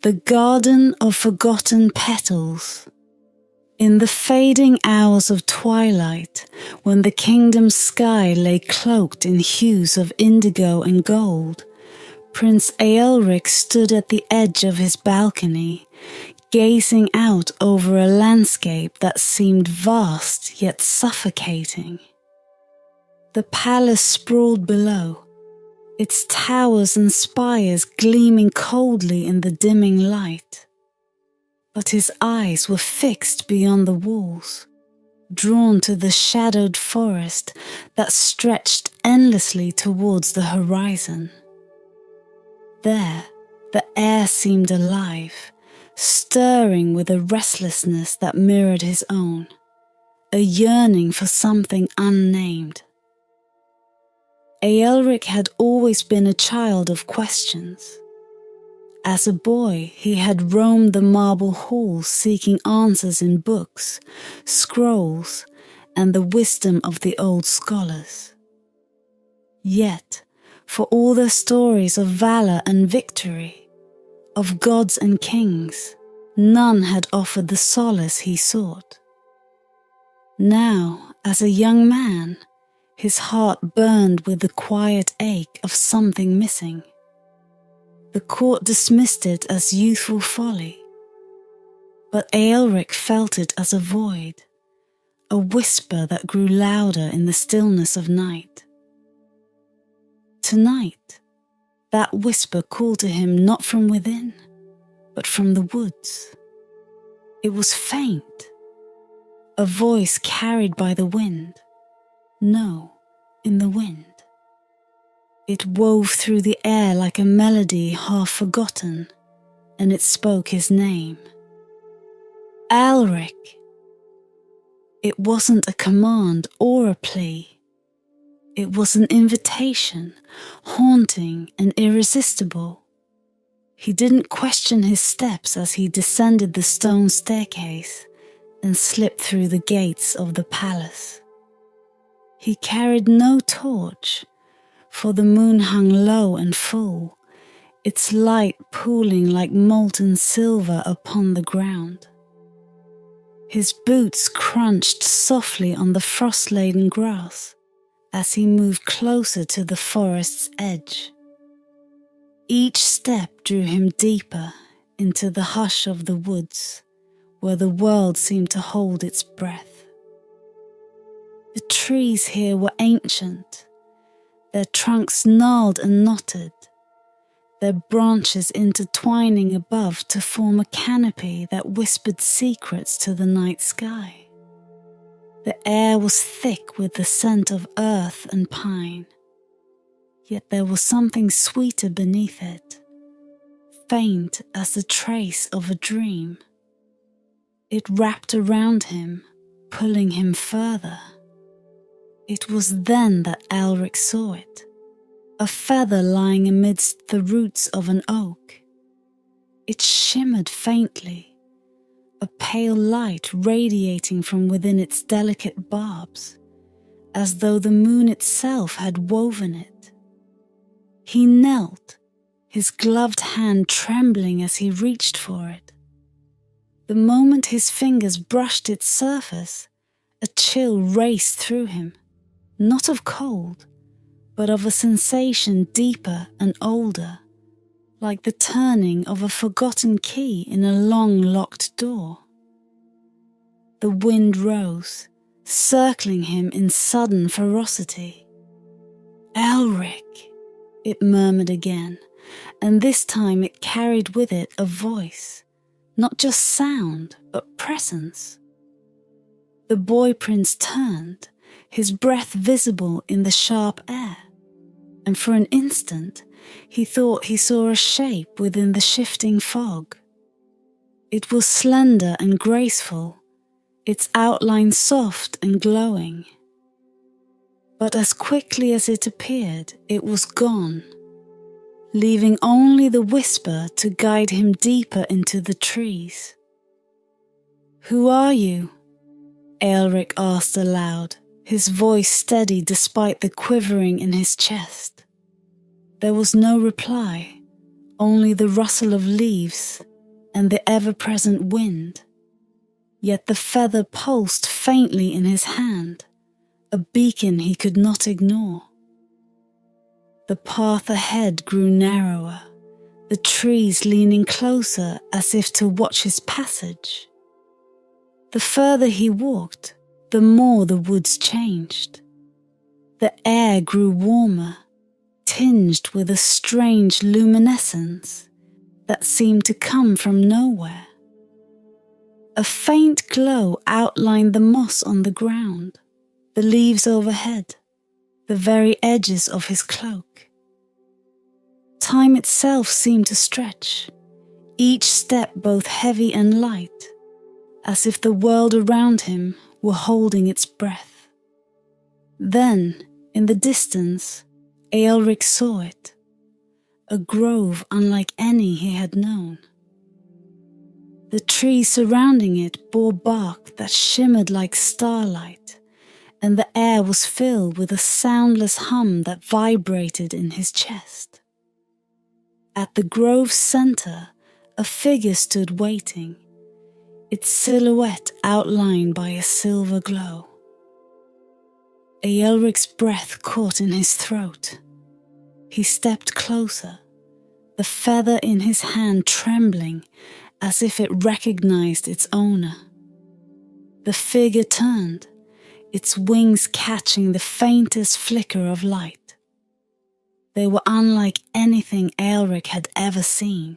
The Garden of Forgotten Petals. In the fading hours of twilight, when the kingdom's sky lay cloaked in hues of indigo and gold, Prince Ælric stood at the edge of his balcony, gazing out over a landscape that seemed vast yet suffocating. The palace sprawled below, its towers and spires gleaming coldly in the dimming light. But his eyes were fixed beyond the walls, drawn to the shadowed forest that stretched endlessly towards the horizon. There, the air seemed alive, stirring with a restlessness that mirrored his own, a yearning for something unnamed. Ælric had always been a child of questions. As a boy, he had roamed the marble halls seeking answers in books, scrolls, and the wisdom of the old scholars. Yet, for all their stories of valor and victory, of gods and kings, none had offered the solace he sought. Now, as a young man, his heart burned with the quiet ache of something missing. The court dismissed it as youthful folly, but Ælric felt it as a void, a whisper that grew louder in the stillness of night. Tonight, that whisper called to him not from within, but from the woods. It was faint, a voice carried by the wind. No, in the wind. It wove through the air like a melody half forgotten, and it spoke his name. Ælric. It wasn't a command or a plea. It was an invitation, haunting and irresistible. He didn't question his steps as he descended the stone staircase and slipped through the gates of the palace. He carried no torch, for the moon hung low and full, its light pooling like molten silver upon the ground. His boots crunched softly on the frost-laden grass as he moved closer to the forest's edge. Each step drew him deeper into the hush of the woods, where the world seemed to hold its breath. The trees here were ancient, their trunks gnarled and knotted, their branches intertwining above to form a canopy that whispered secrets to the night sky. The air was thick with the scent of earth and pine, yet there was something sweeter beneath it, faint as the trace of a dream. It wrapped around him, pulling him further. It was then that Ælric saw it, a feather lying amidst the roots of an oak. It shimmered faintly, a pale light radiating from within its delicate barbs, as though the moon itself had woven it. He knelt, his gloved hand trembling as he reached for it. The moment his fingers brushed its surface, a chill raced through him. Not of cold, but of a sensation deeper and older, like the turning of a forgotten key in a long locked door. The wind rose, circling him in sudden ferocity. Ælric, it murmured again, and this time it carried with it a voice, not just sound, but presence. The boy prince turned, his breath visible in the sharp air, and for an instant he thought he saw a shape within the shifting fog. It was slender and graceful, its outline soft and glowing. But as quickly as it appeared, it was gone, leaving only the whisper to guide him deeper into the trees. "Who are you?" Ælric asked aloud, his voice steady despite the quivering in his chest. There was no reply, only the rustle of leaves and the ever-present wind, yet the feather pulsed faintly in his hand, a beacon he could not ignore. The path ahead grew narrower, the trees leaning closer as if to watch his passage. The further he walked, the more the woods changed. The air grew warmer, tinged with a strange luminescence that seemed to come from nowhere. A faint glow outlined the moss on the ground, the leaves overhead, the very edges of his cloak. Time itself seemed to stretch, each step both heavy and light, as if the world around him were holding its breath. Then, in the distance, Ælric saw it, a grove unlike any he had known. The trees surrounding it bore bark that shimmered like starlight, and the air was filled with a soundless hum that vibrated in his chest. At the grove's center, a figure stood waiting, its silhouette outlined by a silver glow. Ælric's breath caught in his throat. He stepped closer, the feather in his hand trembling as if it recognized its owner. The figure turned, its wings catching the faintest flicker of light. They were unlike anything Ælric had ever seen,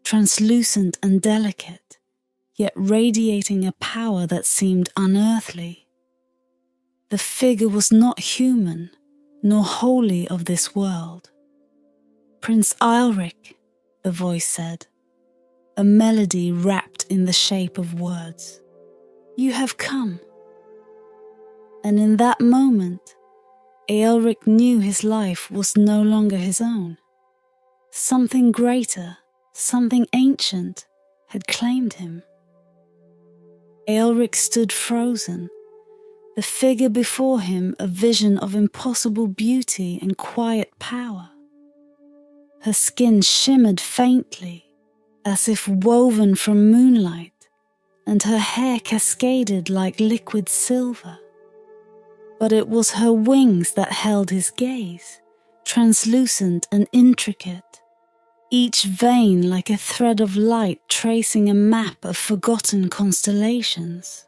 translucent and delicate, yet radiating a power that seemed unearthly. The figure was not human, nor wholly of this world. "Prince Ælric," the voice said, a melody wrapped in the shape of words. "You have come." And in that moment, Ælric knew his life was no longer his own. Something greater, something ancient, had claimed him. Ælric stood frozen, the figure before him a vision of impossible beauty and quiet power. Her skin shimmered faintly, as if woven from moonlight, and her hair cascaded like liquid silver. But it was her wings that held his gaze, translucent and intricate, each vein like a thread of light tracing a map of forgotten constellations.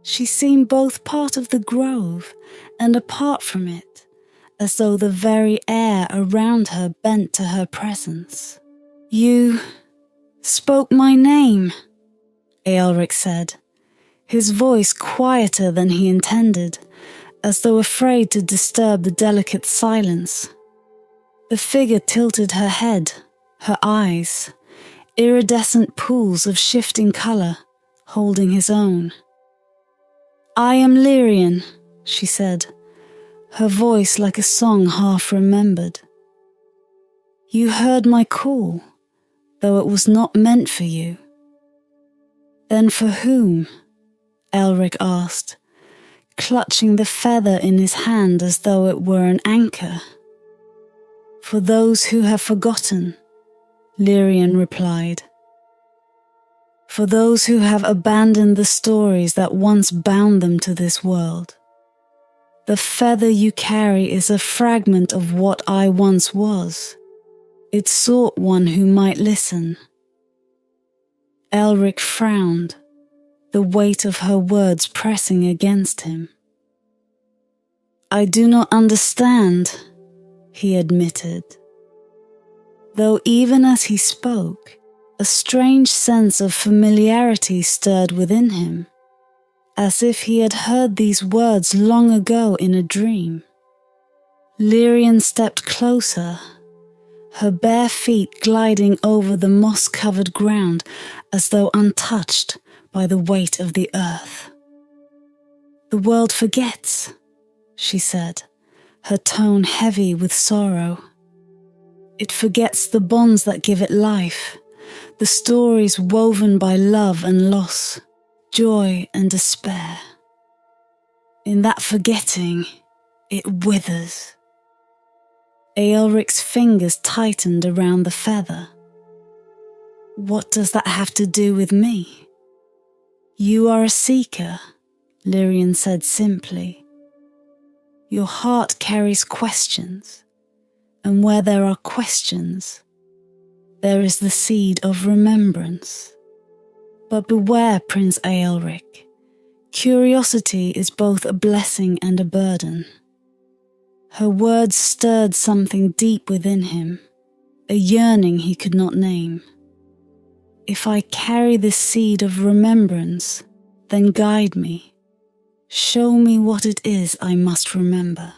She seemed both part of the grove and apart from it, as though the very air around her bent to her presence. "You spoke my name," Ælric said, his voice quieter than he intended, as though afraid to disturb the delicate silence. The figure tilted her head, her eyes, iridescent pools of shifting colour, holding his own. "I am Lirien," she said, her voice like a song half remembered. "You heard my call, though it was not meant for you." "Then for whom?" Ælric asked, clutching the feather in his hand as though it were an anchor. "For those who have forgotten," Lirien replied. "For those who have abandoned the stories that once bound them to this world. The feather you carry is a fragment of what I once was. It sought one who might listen." Ælric frowned, the weight of her words pressing against him. "I do not understand," he admitted. Though even as he spoke, a strange sense of familiarity stirred within him, as if he had heard these words long ago in a dream. Lirien stepped closer, her bare feet gliding over the moss-covered ground as though untouched by the weight of the earth. "The world forgets," she said, her tone heavy with sorrow. "It forgets the bonds that give it life, the stories woven by love and loss, joy and despair. In that forgetting, it withers." Ælric's fingers tightened around the feather. What does that have to do with me? You are a seeker, Lirien said simply. Your heart carries questions, and where there are questions, there is the seed of remembrance. But beware, Prince Ælric. Curiosity is both a blessing and a burden. Her words stirred something deep within him, a yearning he could not name. If I carry this seed of remembrance, then guide me. Show me what it is I must remember.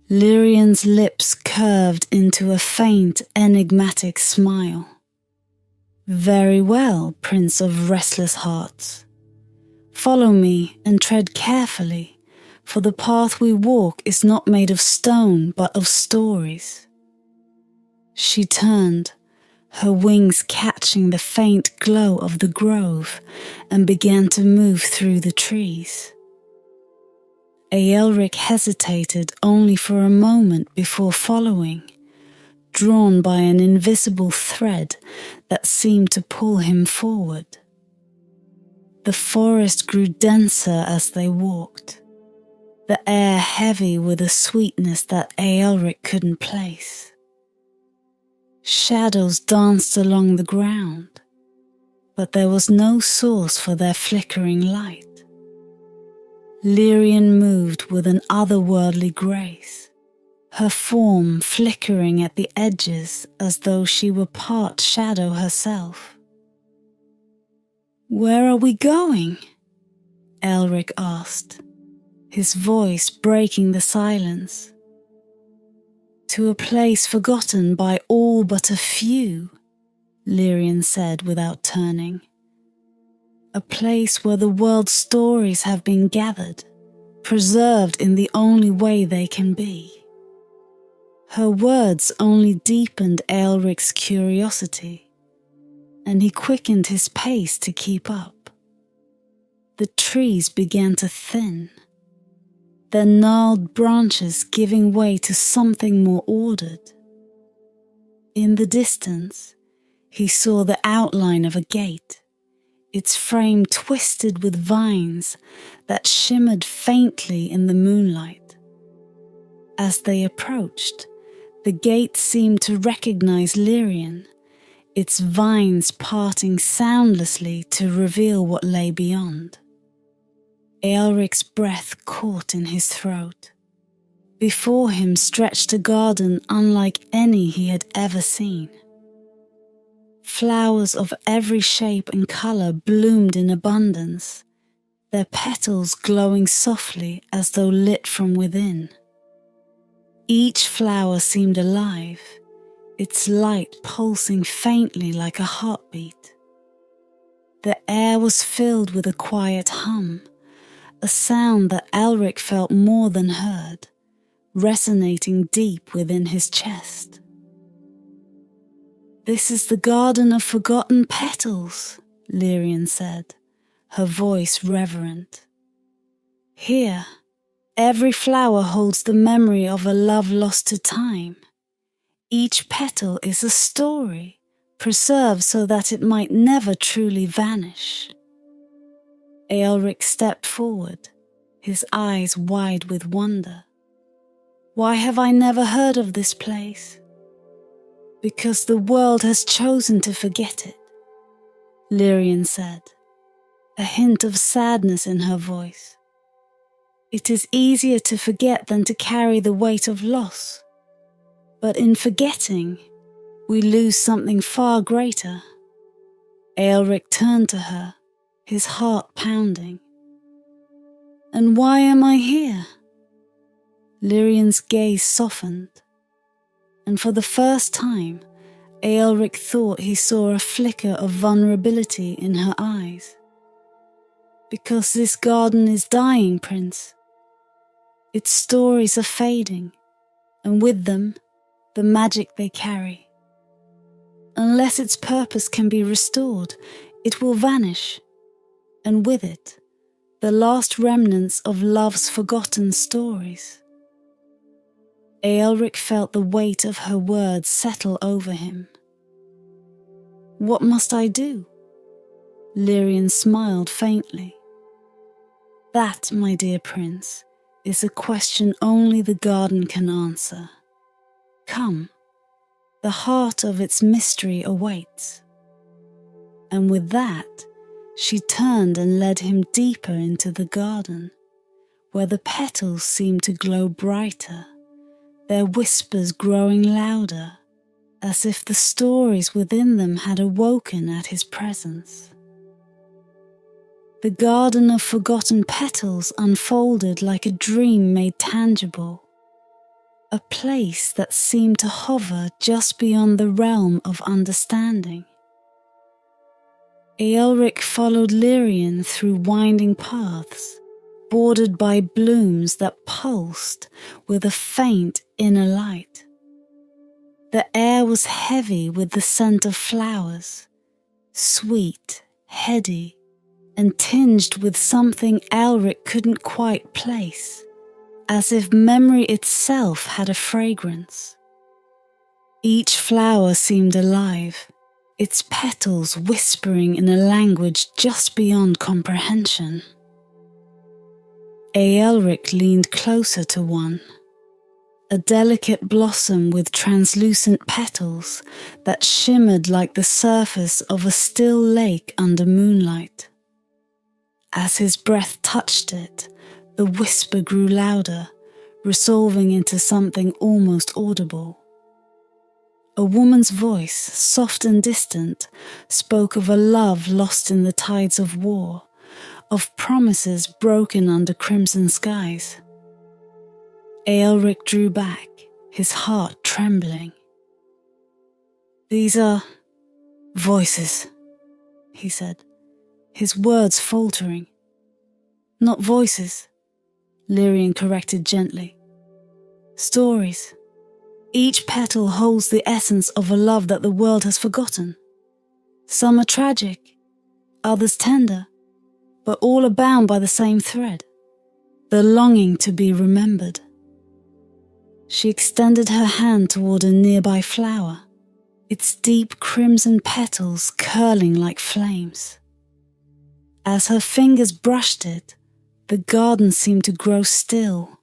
Lirien's lips curved into a faint, enigmatic smile. Very well, Prince of Restless Hearts. Follow me and tread carefully, for the path we walk is not made of stone but of stories. She turned, her wings catching the faint glow of the grove, and began to move through the trees. Ælric hesitated only for a moment before following, drawn by an invisible thread that seemed to pull him forward. The forest grew denser as they walked, the air heavy with a sweetness that Ælric couldn't place. Shadows danced along the ground, but there was no source for their flickering light. Lirien moved with an otherworldly grace, her form flickering at the edges as though she were part shadow herself. "Where are we going?" Ælric asked, his voice breaking the silence. "To a place forgotten by all but a few," Lirien said without turning. "A place where the world's stories have been gathered, preserved in the only way they can be." Her words only deepened Ælric's curiosity, and he quickened his pace to keep up. The trees began to thin, their gnarled branches giving way to something more ordered. In the distance, he saw the outline of a gate, its frame twisted with vines that shimmered faintly in the moonlight. As they approached, the gate seemed to recognize Lirien, its vines parting soundlessly to reveal what lay beyond. Ælric's breath caught in his throat. Before him stretched a garden unlike any he had ever seen. Flowers of every shape and color bloomed in abundance, their petals glowing softly as though lit from within. Each flower seemed alive, its light pulsing faintly like a heartbeat. The air was filled with a quiet hum, a sound that Ælric felt more than heard, resonating deep within his chest. "This is the Garden of Forgotten Petals," Lirien said, her voice reverent. "Here, every flower holds the memory of a love lost to time. Each petal is a story, preserved so that it might never truly vanish." Ælric stepped forward, his eyes wide with wonder. "Why have I never heard of this place?" "Because the world has chosen to forget it," Lirien said, a hint of sadness in her voice. "It is easier to forget than to carry the weight of loss. But in forgetting, we lose something far greater." Ælric turned to her, his heart pounding. "And why am I here?" Lirien's gaze softened, and for the first time, Ælric thought he saw a flicker of vulnerability in her eyes. "Because this garden is dying, Prince. Its stories are fading, and with them, the magic they carry. Unless its purpose can be restored, it will vanish, and with it, the last remnants of love's forgotten stories." Ælric felt the weight of her words settle over him. What must I do? Lirien smiled faintly. That, my dear prince, is a question only the garden can answer. Come, the heart of its mystery awaits. And with that, she turned and led him deeper into the garden, where the petals seemed to glow brighter, their whispers growing louder, as if the stories within them had awoken at his presence. The Garden of Forgotten Petals unfolded like a dream made tangible, a place that seemed to hover just beyond the realm of understanding. Ælric followed Lirien through winding paths, bordered by blooms that pulsed with a faint inner light. The air was heavy with the scent of flowers, sweet, heady, and tinged with something Ælric couldn't quite place, as if memory itself had a fragrance. Each flower seemed alive, its petals whispering in a language just beyond comprehension. Ælric leaned closer to one, a delicate blossom with translucent petals that shimmered like the surface of a still lake under moonlight. As his breath touched it, the whisper grew louder, resolving into something almost audible. A woman's voice, soft and distant, spoke of a love lost in the tides of war, of promises broken under crimson skies. Ælric drew back, his heart trembling. "These are voices," he said, his words faltering. "Not voices," Lirien corrected gently. "Stories. Each petal holds the essence of a love that the world has forgotten. Some are tragic, others tender, but all are bound by the same thread, the longing to be remembered." She extended her hand toward a nearby flower, its deep crimson petals curling like flames. As her fingers brushed it, the garden seemed to grow still,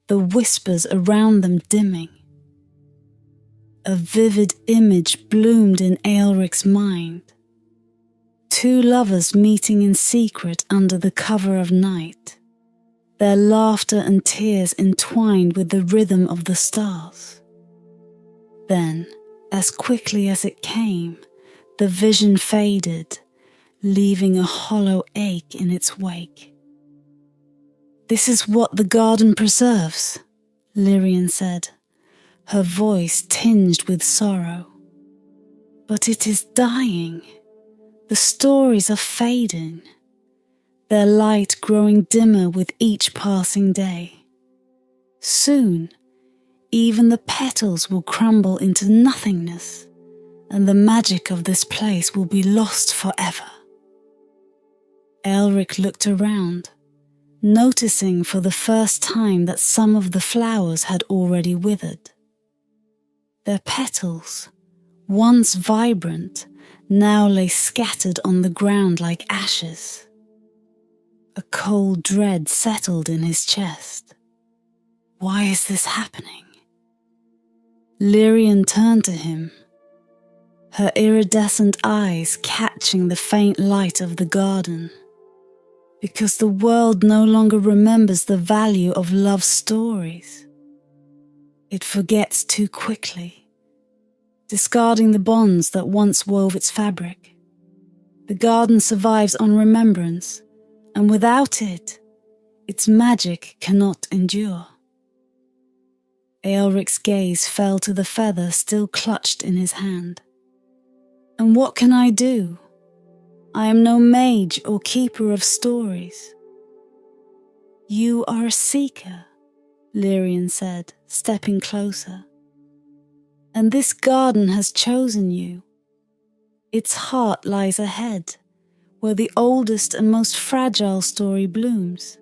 the whispers around them dimming. A vivid image bloomed in Ælric's mind. Two lovers meeting in secret under the cover of night, their laughter and tears entwined with the rhythm of the stars. Then, as quickly as it came, the vision faded, leaving a hollow ache in its wake. "This is what the garden preserves," Lirien said, her voice tinged with sorrow. "But it is dying. The stories are fading, their light growing dimmer with each passing day. Soon, even the petals will crumble into nothingness, and the magic of this place will be lost forever." Ælric looked around, noticing for the first time that some of the flowers had already withered. Their petals, once vibrant, now lay scattered on the ground like ashes. A cold dread settled in his chest. Why is this happening? Lirien turned to him, her iridescent eyes catching the faint light of the garden. Because the world no longer remembers the value of love stories. It forgets too quickly, discarding the bonds that once wove its fabric. The garden survives on remembrance, and without it, its magic cannot endure. Ælric's gaze fell to the feather still clutched in his hand. "And what can I do? I am no mage or keeper of stories." "You are a seeker," Lirien said, stepping closer. "And this garden has chosen you. Its heart lies ahead, where the oldest and most fragile story blooms.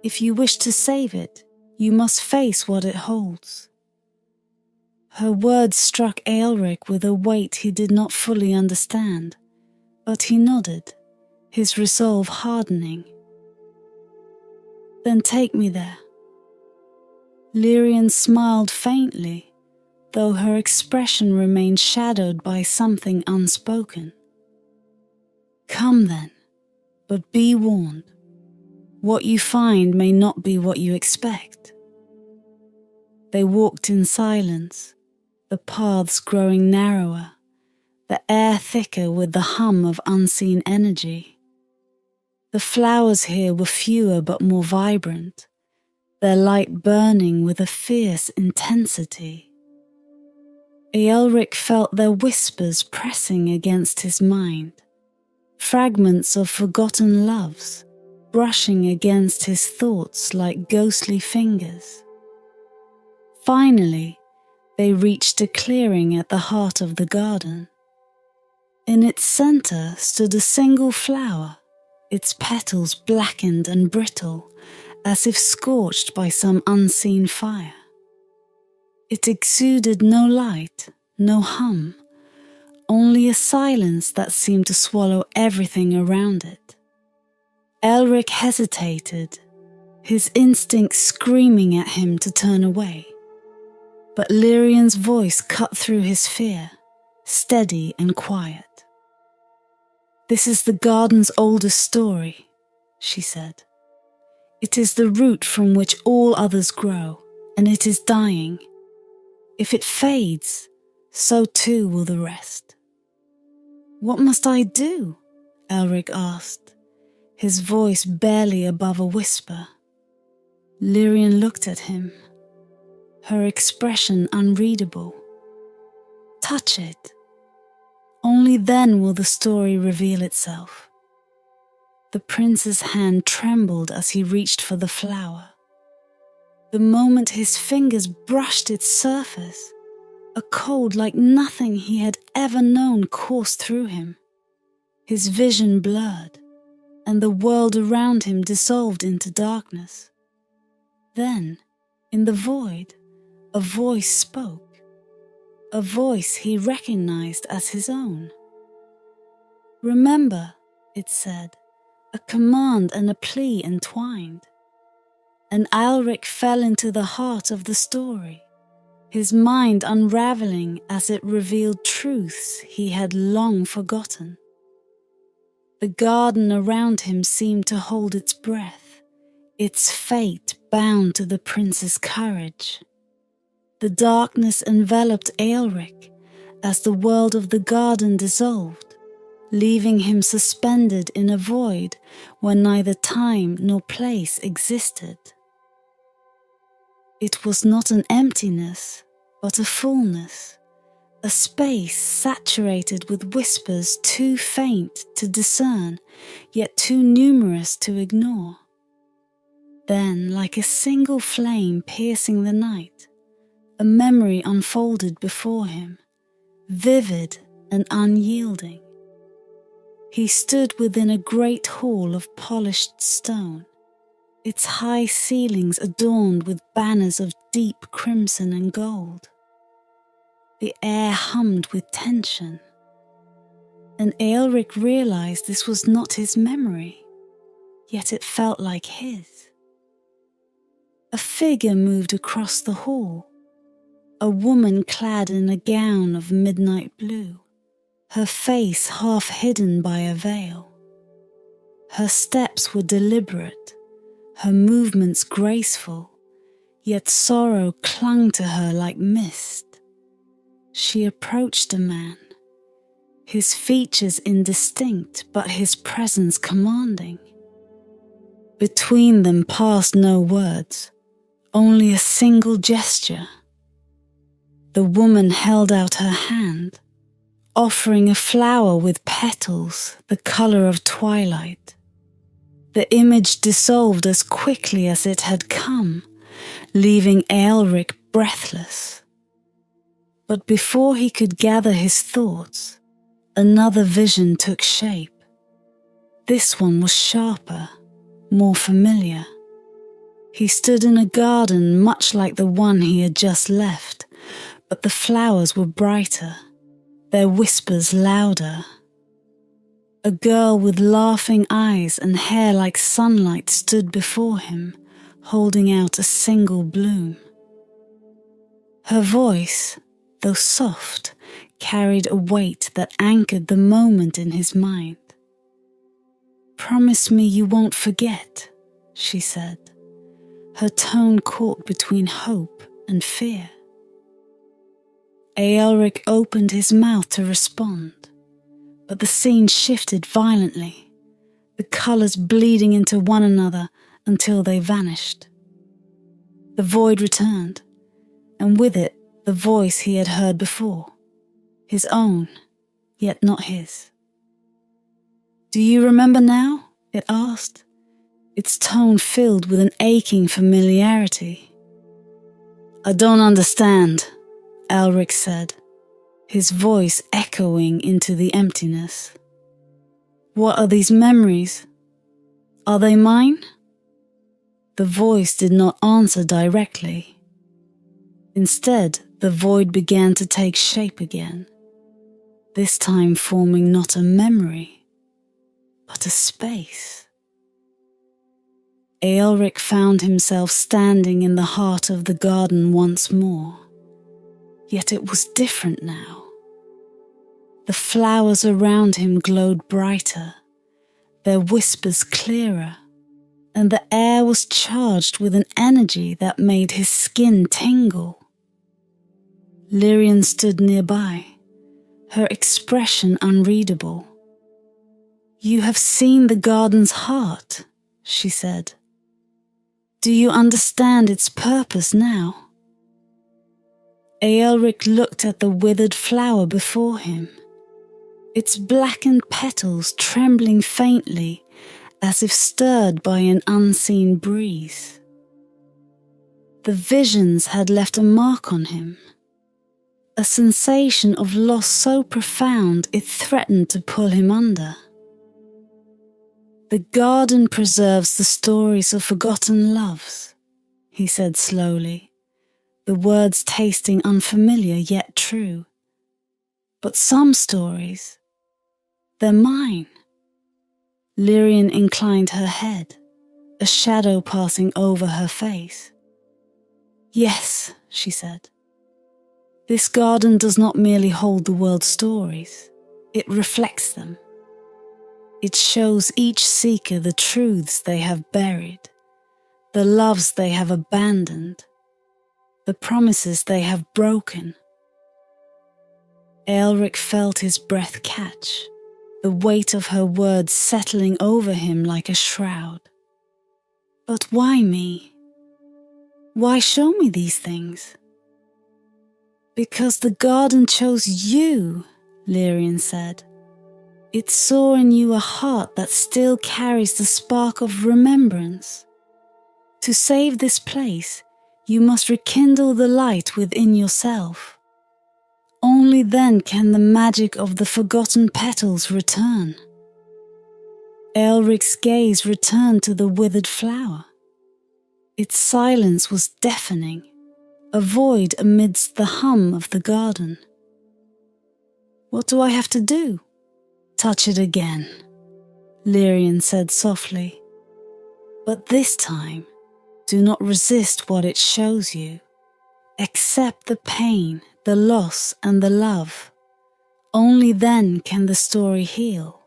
If you wish to save it, you must face what it holds." Her words struck Ælric with a weight he did not fully understand, but he nodded, his resolve hardening. Then take me there. Lirien smiled faintly, though her expression remained shadowed by something unspoken. Come then, but be warned. What you find may not be what you expect. They walked in silence, the paths growing narrower, the air thicker with the hum of unseen energy. The flowers here were fewer but more vibrant, their light burning with a fierce intensity. Ælric felt their whispers pressing against his mind, fragments of forgotten loves brushing against his thoughts like ghostly fingers. Finally, they reached a clearing at the heart of the garden. In its center stood a single flower, its petals blackened and brittle, as if scorched by some unseen fire. It exuded no light, no hum, only a silence that seemed to swallow everything around it. Ælric hesitated, his instinct screaming at him to turn away. But Lirien's voice cut through his fear, steady and quiet. This is the garden's oldest story, she said. It is the root from which all others grow, and it is dying. If it fades, so too will the rest. What must I do? Ælric asked, his voice barely above a whisper. Lirien looked at him, her expression unreadable. Touch it. Only then will the story reveal itself. The prince's hand trembled as he reached for the flower. The moment his fingers brushed its surface, a cold like nothing he had ever known coursed through him. His vision blurred, and the world around him dissolved into darkness. Then, in the void, a voice spoke, a voice he recognized as his own. Remember, it said, a command and a plea entwined. And Ælric fell into the heart of the story, his mind unraveling as it revealed truths he had long forgotten. The garden around him seemed to hold its breath, its fate bound to the prince's courage. The darkness enveloped Ælric as the world of the garden dissolved, leaving him suspended in a void where neither time nor place existed. It was not an emptiness, but a fullness, a space saturated with whispers too faint to discern, yet too numerous to ignore. Then, like a single flame piercing the night, a memory unfolded before him, vivid and unyielding. He stood within a great hall of polished stone, its high ceilings adorned with banners of deep crimson and gold. The air hummed with tension, and Ælric realized this was not his memory, yet it felt like his. A figure moved across the hall, a woman clad in a gown of midnight blue, her face half hidden by a veil. Her steps were deliberate, her movements graceful, yet sorrow clung to her like mist. She approached the man, his features indistinct but his presence commanding. Between them passed no words, only a single gesture. The woman held out her hand, offering a flower with petals the color of twilight. The image dissolved as quickly as it had come, leaving Ælric breathless. But before he could gather his thoughts, another vision took shape. This one was sharper, more familiar. He stood in a garden much like the one he had just left, But the flowers were brighter, their whispers louder. A girl with laughing eyes and hair like sunlight stood before him, holding out a single bloom. Her voice, though soft, carried a weight that anchored the moment in his mind. "Promise me you won't forget," she said, her tone caught between hope and fear. Ælric opened his mouth to respond, but the scene shifted violently, the colours bleeding into one another until they vanished. The void returned, and with it the voice he had heard before, his own, yet not his. "Do you remember now?" it asked, its tone filled with an aching familiarity. "I don't understand," Ælric said, his voice echoing into the emptiness. "What are these memories? Are they mine?" The voice did not answer directly. Instead, the void began to take shape again, this time forming not a memory, but a space. Ælric found himself standing in the heart of the garden once more, yet it was different now. The flowers around him glowed brighter, their whispers clearer, and the air was charged with an energy that made his skin tingle. Lirien stood nearby, her expression unreadable. "You have seen the garden's heart," she said. "Do you understand its purpose now?" Ælric looked at the withered flower before him, its blackened petals trembling faintly as if stirred by an unseen breeze. The visions had left a mark on him, a sensation of loss so profound it threatened to pull him under. "The garden preserves the stories of forgotten loves," he said slowly, the words tasting unfamiliar yet true. "But some stories, they're mine." Lirien inclined her head, a shadow passing over her face. "Yes," she said. "This garden does not merely hold the world's stories, it reflects them. It shows each seeker the truths they have buried, the loves they have abandoned, the promises they have broken." Ælric felt his breath catch, the weight of her words settling over him like a shroud. "But why me? Why show me these things?" "Because the garden chose you," Lirien said. "It saw in you a heart that still carries the spark of remembrance. To save this place, you must rekindle the light within yourself. Only then can the magic of the forgotten petals return." Ælric's gaze returned to the withered flower. Its silence was deafening, a void amidst the hum of the garden. "What do I have to do?" "Touch it again," Lirien said softly. "But this time, do not resist what it shows you. Accept the pain, the loss, and the love. Only then can the story heal,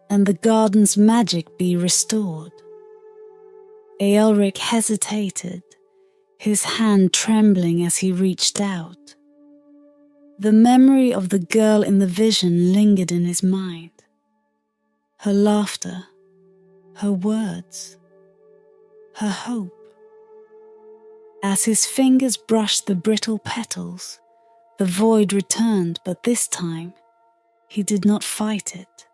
and the garden's magic be restored." Ælric hesitated, his hand trembling as he reached out. The memory of the girl in the vision lingered in his mind. Her laughter, her words, her hope. As his fingers brushed the brittle petals, the void returned, but this time he did not fight it.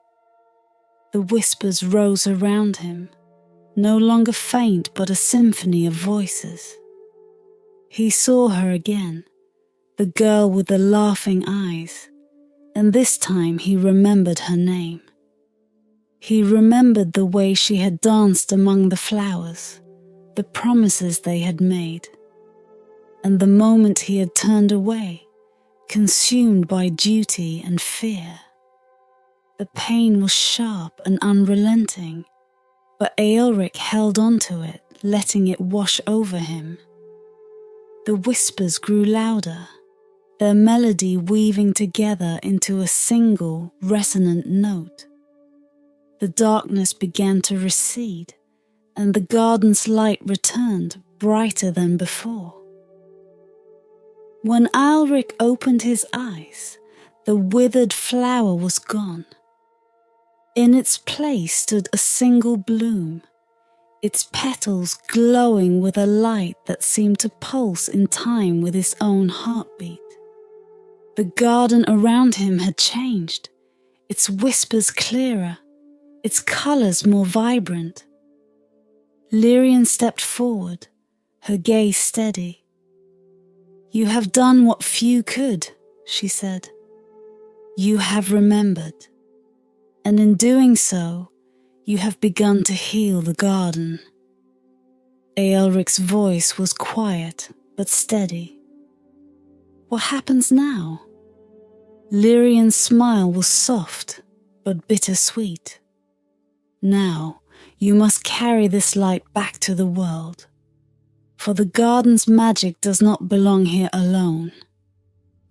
The whispers rose around him, no longer faint but a symphony of voices. He saw her again, the girl with the laughing eyes, and this time he remembered her name. He remembered the way she had danced among the flowers, the promises they had made. And the moment he had turned away, consumed by duty and fear. The pain was sharp and unrelenting, but Ælric held on to it, letting it wash over him. The whispers grew louder, their melody weaving together into a single, resonant note. The darkness began to recede, and the garden's light returned, brighter than before. When Ælric opened his eyes, the withered flower was gone. In its place stood a single bloom, its petals glowing with a light that seemed to pulse in time with his own heartbeat. The garden around him had changed, its whispers clearer, its colours more vibrant. Lirien stepped forward, her gaze steady. "You have done what few could," she said. "You have remembered. And in doing so, you have begun to heal the garden." Ælric's voice was quiet but steady. "What happens now?" Lirien's smile was soft but bittersweet. "Now you must carry this light back to the world, for the garden's magic does not belong here alone.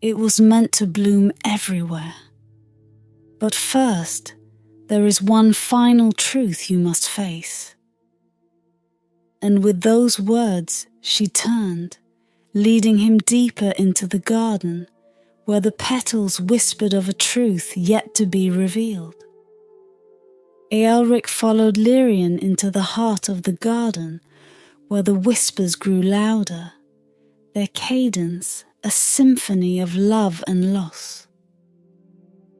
It was meant to bloom everywhere. But first, there is one final truth you must face." And with those words, she turned, leading him deeper into the garden, where the petals whispered of a truth yet to be revealed. Ælric followed Lirien into the heart of the garden, where the whispers grew louder, their cadence a symphony of love and loss.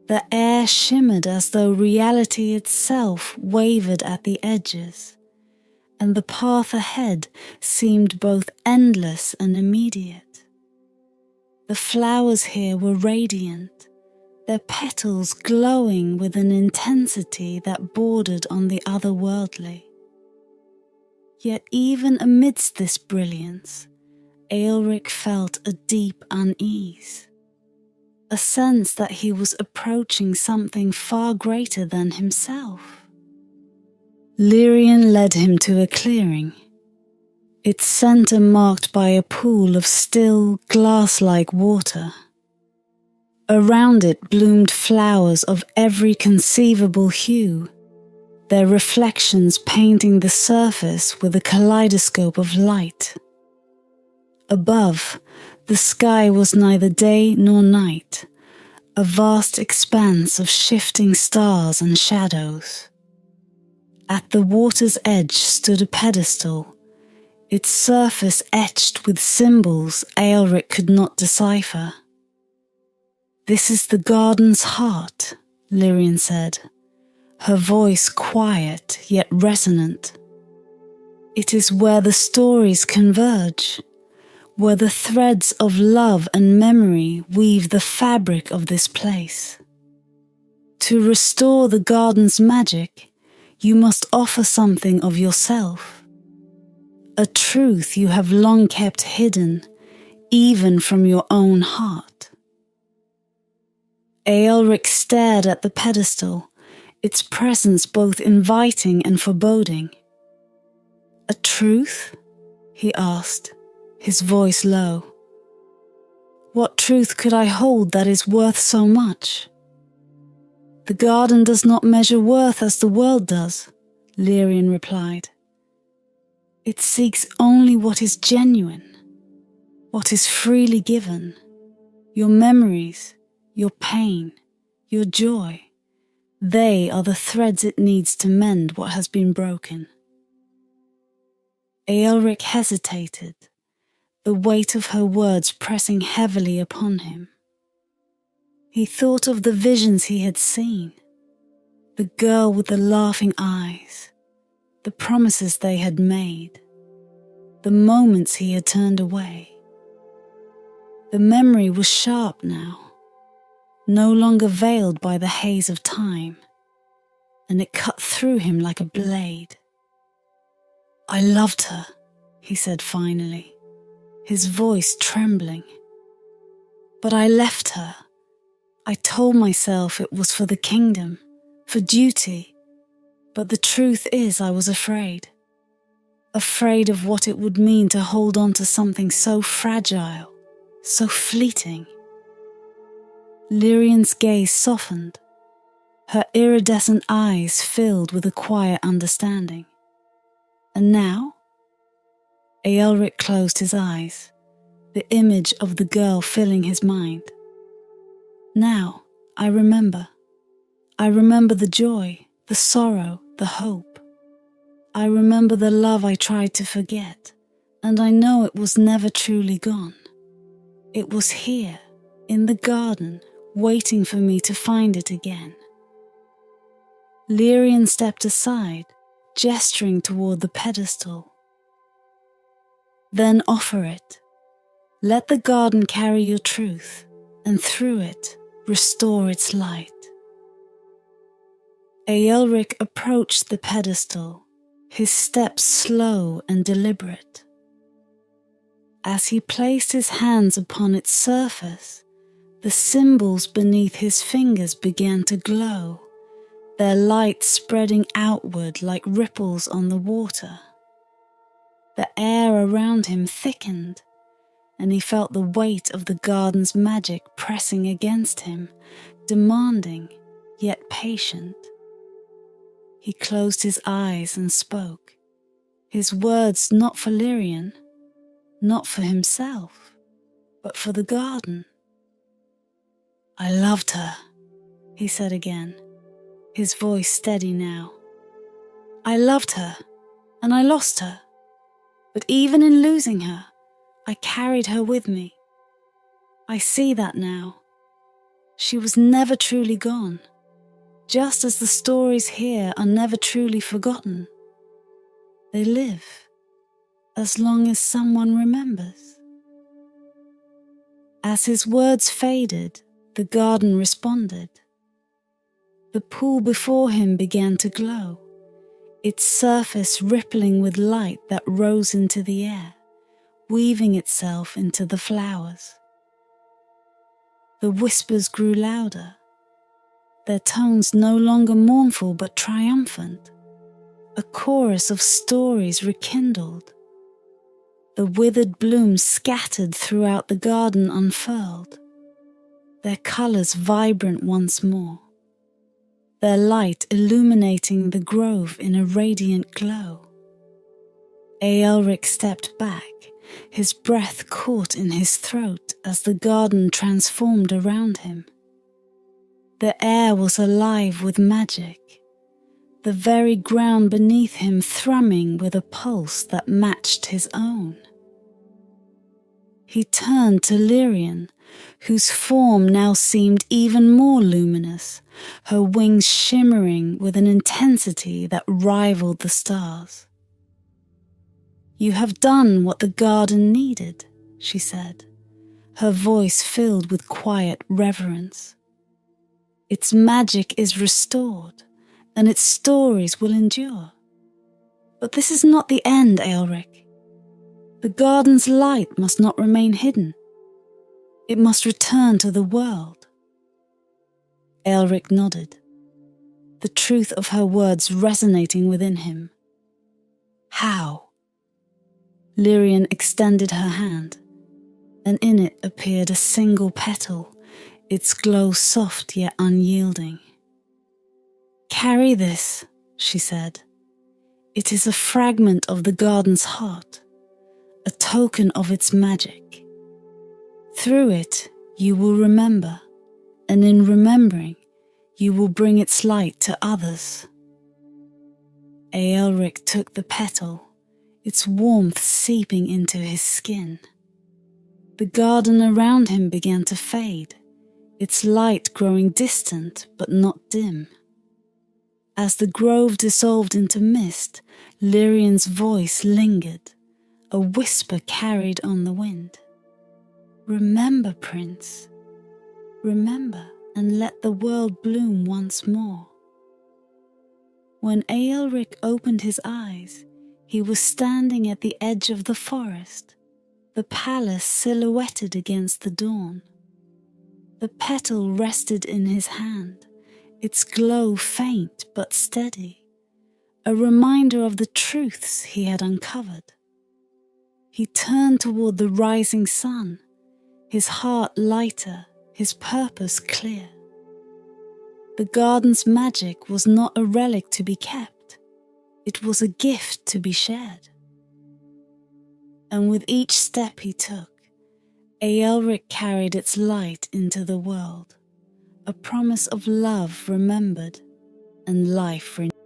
The air shimmered as though reality itself wavered at the edges, and the path ahead seemed both endless and immediate. The flowers here were radiant, their petals glowing with an intensity that bordered on the otherworldly. Yet even amidst this brilliance, Ælric felt a deep unease, a sense that he was approaching something far greater than himself. Lirien led him to a clearing, its center marked by a pool of still, glass-like water. Around it bloomed flowers of every conceivable hue, their reflections painting the surface with a kaleidoscope of light. Above, the sky was neither day nor night, a vast expanse of shifting stars and shadows. At the water's edge stood a pedestal, its surface etched with symbols Ælric could not decipher. "This is the garden's heart," Lirien said, her voice quiet yet resonant. "It is where the stories converge, where the threads of love and memory weave the fabric of this place. To restore the garden's magic, you must offer something of yourself, a truth you have long kept hidden, even from your own heart." Ælric stared at the pedestal, its presence both inviting and foreboding. "A truth?" he asked, his voice low. "What truth could I hold that is worth so much?" "The garden does not measure worth as the world does," Lirien replied. "It seeks only what is genuine, what is freely given. Your memories, your pain, your joy, they are the threads it needs to mend what has been broken." Ælric hesitated, the weight of her words pressing heavily upon him. He thought of the visions he had seen, the girl with the laughing eyes, the promises they had made, the moments he had turned away. The memory was sharp now, no longer veiled by the haze of time, and it cut through him like a blade. "I loved her," he said finally, his voice trembling. But I left her. I told myself it was for the kingdom, for duty, but the truth is I was afraid. Afraid of what it would mean to hold on to something so fragile, so fleeting. Lirien's gaze softened, her iridescent eyes filled with a quiet understanding. And now? Ælric closed his eyes, the image of the girl filling his mind. Now, I remember. I remember the joy, the sorrow, the hope. I remember the love I tried to forget, and I know it was never truly gone. It was here, in the garden, waiting for me to find it again. Lirien stepped aside, gesturing toward the pedestal. Then offer it. Let the garden carry your truth, and through it, restore its light. Ælric approached the pedestal, his steps slow and deliberate. As he placed his hands upon its surface, the symbols beneath his fingers began to glow, their light spreading outward like ripples on the water. The air around him thickened, and he felt the weight of the garden's magic pressing against him, demanding, yet patient. He closed his eyes and spoke, his words not for Lirien, not for himself, but for the garden. I loved her, he said again, his voice steady now. I loved her, and I lost her, but even in losing her, I carried her with me. I see that now. She was never truly gone, just as the stories here are never truly forgotten. They live, as long as someone remembers. As his words faded, the garden responded. The pool before him began to glow, its surface rippling with light that rose into the air, weaving itself into the flowers. The whispers grew louder, their tones no longer mournful but triumphant, a chorus of stories rekindled. The withered blooms scattered throughout the garden unfurled, their colours vibrant once more, their light illuminating the grove in a radiant glow. Ælric stepped back, his breath caught in his throat as the garden transformed around him. The air was alive with magic, the very ground beneath him thrumming with a pulse that matched his own. He turned to Lirien, whose form now seemed even more luminous, her wings shimmering with an intensity that rivaled the stars. You have done what the garden needed, she said, her voice filled with quiet reverence. Its magic is restored, and its stories will endure. But this is not the end, Ælric. The garden's light must not remain hidden. It must return to the world. Ælric nodded, the truth of her words resonating within him. How? Lirien extended her hand, and in it appeared a single petal, its glow soft yet unyielding. Carry this, she said. It is a fragment of the garden's heart, a token of its magic. Through it, you will remember, and in remembering, you will bring its light to others. Ælric took the petal, its warmth seeping into his skin. The garden around him began to fade, its light growing distant but not dim. As the grove dissolved into mist, Lirien's voice lingered, a whisper carried on the wind. Remember, Prince. Remember, and let the world bloom once more. When Ælric opened his eyes, he was standing at the edge of the forest, the palace silhouetted against the dawn. The petal rested in his hand, its glow faint but steady, a reminder of the truths he had uncovered. He turned toward the rising sun, his heart lighter, his purpose clear. The garden's magic was not a relic to be kept, it was a gift to be shared. And with each step he took, Ælric carried its light into the world, a promise of love remembered and life renewed.